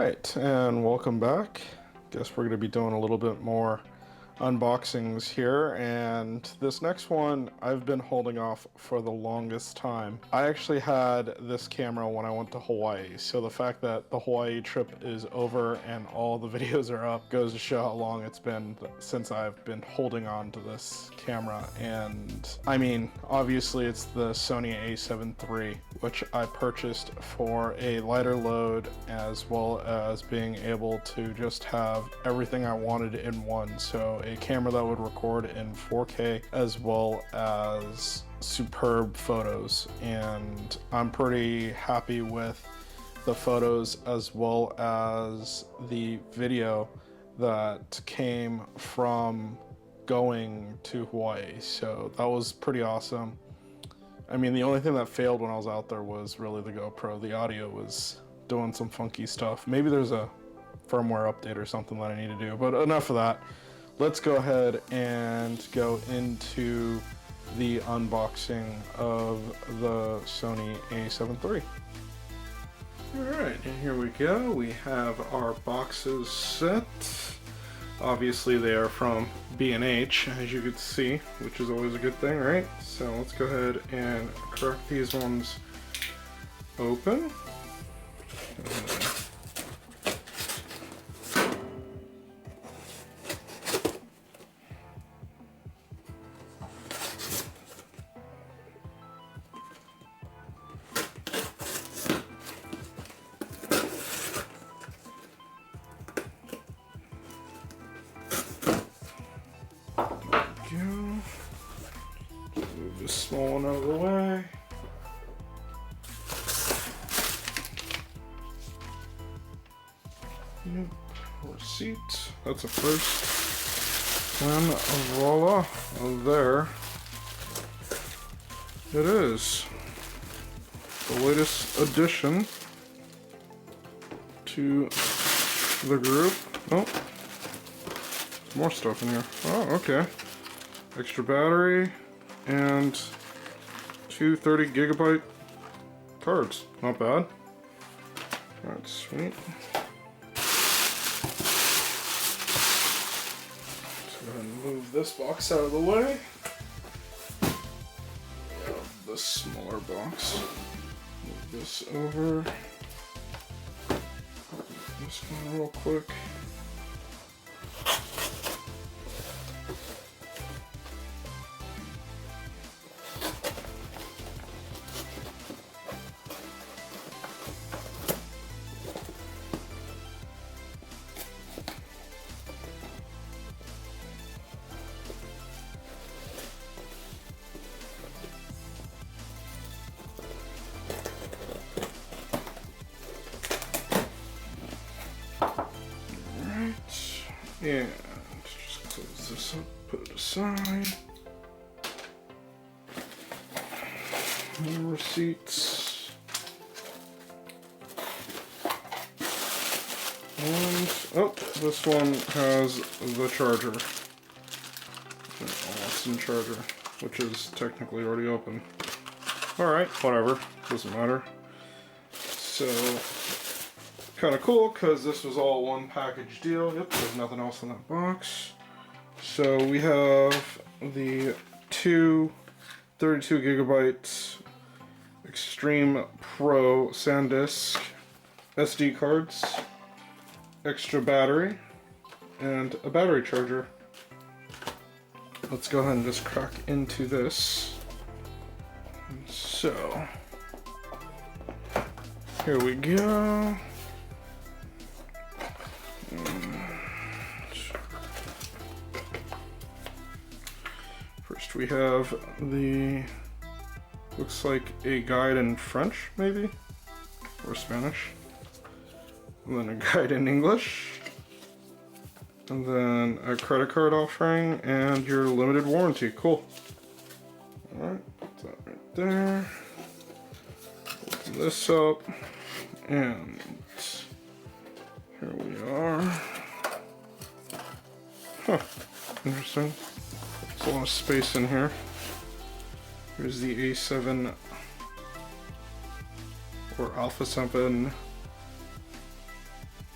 Alright, and welcome back. Guess we're going to be doing a little bit more unboxings here, and this next one I've been holding off for the longest time. I actually had this camera when I went to Hawaii, so the fact that the Hawaii trip is over and all the videos are up goes to show how long it's been since I've been holding on to this camera. And I mean, obviously it's the Sony a7 III, which I purchased for a lighter load as well as being able to just have everything I wanted in one. So a camera that would record in 4K as well as superb photos, and I'm pretty happy with the photos as well as the video that came from going to Hawaii. So that was pretty awesome. I mean, the only thing that failed when I was out there was really the GoPro. The audio was doing some funky stuff. Maybe there's a firmware update or something that I need to do, but enough of that. Let's go ahead and go into the unboxing of the Sony a7 III. Alright, and here we go. We have our boxes set. Obviously they are from B&H, as you can see, which is always a good thing, right? So let's go ahead and crack these ones open. Move this small one out of the way. Yep. Receipt. That's a first. And voila, there it is. The latest addition to the group. Oh, more stuff in here. Oh, okay. Extra battery and two 30GB cards. Not bad. That's sweet. Let's go ahead and move this box out of the way. The smaller box. Move this over. This one real quick. And just close this up, put it aside. More receipts. And, oh, this one has the charger. The Austin charger, which is technically already open. Alright, whatever, doesn't matter. So, kind of cool because this was all one package deal. Yep, there's nothing else in that box. So we have the two 32GB Extreme Pro SanDisk SD cards, extra battery, and a battery charger. Let's go ahead and just crack into this. So here we go. First we have the, looks like a guide in French maybe, or Spanish, and then a guide in English, and then a credit card offering and your limited warranty. Cool. Alright, put that right there. Open this up, and here we are. Huh, interesting. There's a lot of space in here. Here's the A7 or Alpha 7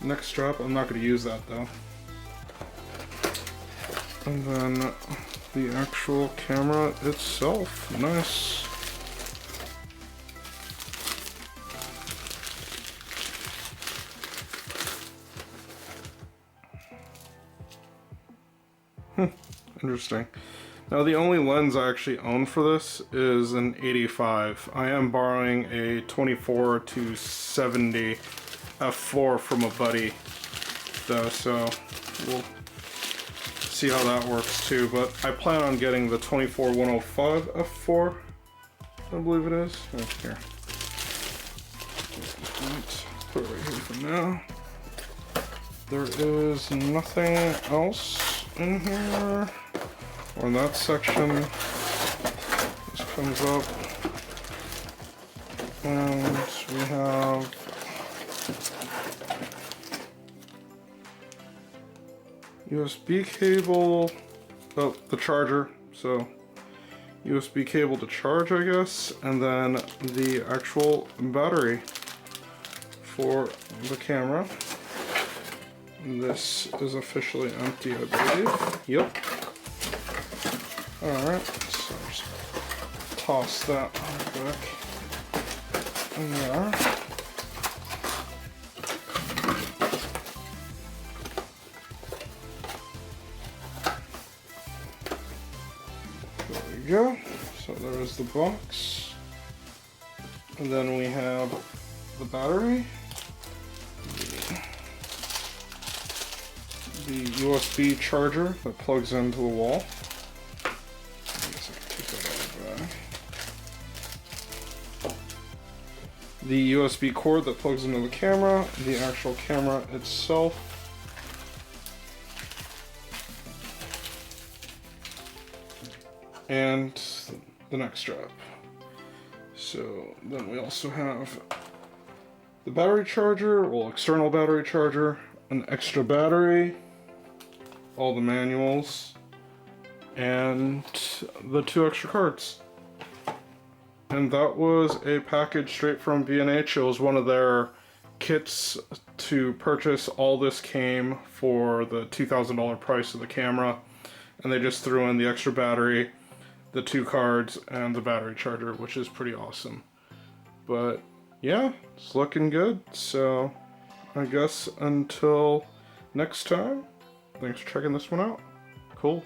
neck strap. I'm not going to use that though. And then the actual camera itself. Nice. Interesting. Now the only lens I actually own for this is an 85. I am borrowing a 24 to 70 f4 from a buddy though, so we'll see how that works too. But I plan on getting the 24-105 f4, I believe it is. Oh, here. Put it right here for now. There is nothing else in here. Or in that section, this comes up, and we have USB cable, oh, the charger, so USB cable to charge, I guess, and then the actual battery for the camera. This is officially empty, I believe. Yep. Alright, so just toss that back in there. There we go. So there's the box. And then we have the battery, the USB charger that plugs into the wall. The USB cord that plugs into the camera, the actual camera itself, and the neck strap. So then we also have the battery charger, well, external battery charger, an extra battery, all the manuals, and the 2 extra cards. And that was a package straight from B&H. It was one of their kits to purchase. All this came for the $2,000 price of the camera. And they just threw in the extra battery, the 2 cards, and the battery charger, which is pretty awesome. But yeah, it's looking good. So I guess until next time, thanks for checking this one out. Cool.